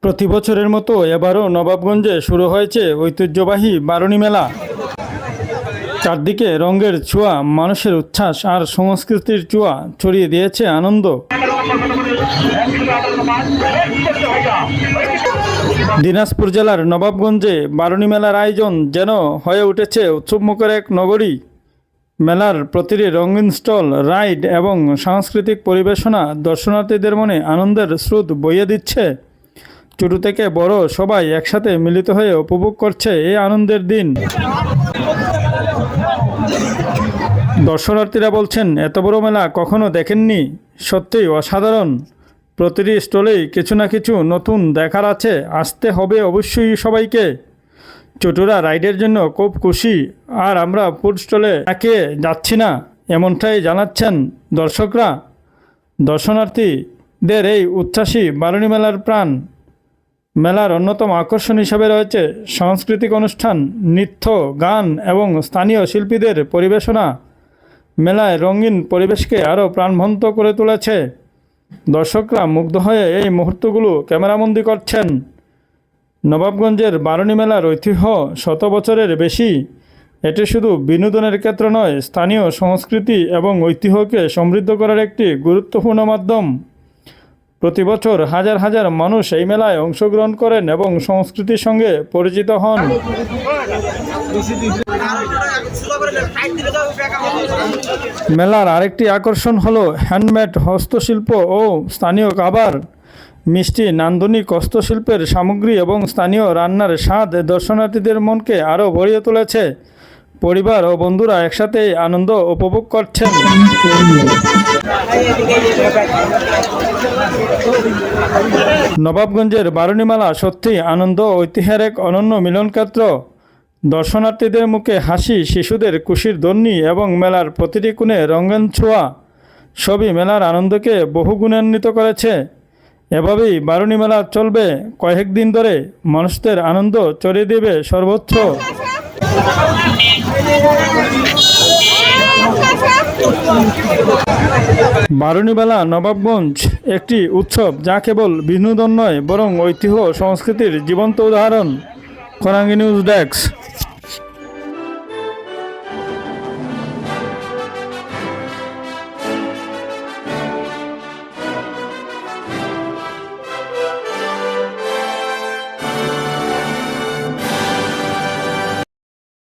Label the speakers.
Speaker 1: প্রতি বছরের মতো এবারও নবাবগঞ্জে শুরু হয়েছে ঐতিহ্যবাহী বারুণী মেলা। চারদিকে রঙের ছোঁয়া, মানুষের উচ্ছ্বাস আর সংস্কৃতির ছোঁয়া ছড়িয়ে দিয়েছে আনন্দ। দিনাজপুর জেলার নবাবগঞ্জে বারুণী মেলার আয়োজন যেন হয়ে উঠেছে উৎসবমুখর এক নগরী। মেলার প্রতিটি রঙিন স্টল, রাইড এবং সাংস্কৃতিক পরিবেশনা দর্শনার্থীদের মনে আনন্দের স্রোত বইয়ে দিচ্ছে। ছোট থেকে বড় সবাই একসাথে মিলিত হয়ে উপভোগ করছে এই আনন্দের দিন। দর্শনার্থীরা বলছেন, এত বড় মেলা কখনো দেখেননি, সত্যিই অসাধারণ। প্রতিটি স্টলেই কিছু না কিছু নতুন দেখার আছে, আসতে হবে অবশ্যই সবাইকে। ছোটরা রাইডের জন্য খুব খুশি, আর আমরা ফুড স্টলে তাকিয়ে যাচ্ছি না, এমনটাই জানাচ্ছেন দর্শকরা। দর্শনার্থীদের এই উচ্ছ্বাসী বারুণী মেলার প্রাণ। মেলার অন্যতম আকর্ষণ হিসাবে রয়েছে সাংস্কৃতিক অনুষ্ঠান, নৃত্য, গান এবং স্থানীয় শিল্পীদের পরিবেশনা। মেলায় রঙিন পরিবেশকে আরও প্রাণবন্ত করে তুলেছে। দর্শকরা মুগ্ধ হয়ে এই মুহূর্তগুলো ক্যামেরাবন্দি করছেন। নবাবগঞ্জের বারুণী মেলার ঐতিহ্য শত বছরের বেশি। এটি শুধু বিনোদনের ক্ষেত্র নয়, স্থানীয় সংস্কৃতি এবং ঐতিহ্যকে সমৃদ্ধ করার একটি গুরুত্বপূর্ণ মাধ্যম। প্রতি বছর হাজার হাজার মানুষ এই মেলায় অংশগ্রহণ করেন এবং সংস্কৃতির সঙ্গে পরিচিত হন। মেলার আরেকটি আকর্ষণ হলো হ্যান্ডমেড হস্তশিল্প ও স্থানীয় খাবার। মিষ্টি, নান্দনিক হস্তশিল্পের সামগ্রী এবং স্থানীয় রান্নার স্বাদ দর্শনার্থীদের মনকে আরও ভরিয়ে তুলেছে। পরিবার ও বন্ধুরা একসাথে আনন্দ উপভোগ করছেন। নবাবগঞ্জের বারুণী মেলা সত্যি আনন্দ ও ঐতিহ্যের এক অনন্য মিলনক্ষেত্র। দর্শনার্থীদের মুখে হাসি, শিশুদের খুশির ধ্বনি এবং মেলার প্রতিটি কোণে রঙের ছোঁয়া সবই মেলার আনন্দকে বহু গুণান্বিত করেছে। এভাবেই বারুণী মেলা চলবে কয়েকদিন ধরে, মানুষদের আনন্দ ছড়িয়ে দেবে সর্বত্র। বারুণী মেলা নবাবগঞ্জ একটি উৎসব যা কেবল বিনোদন নয়, বরং ঐতিহ্য সংস্কৃতির জীবন্ত উদাহরণ। Korangi news desk.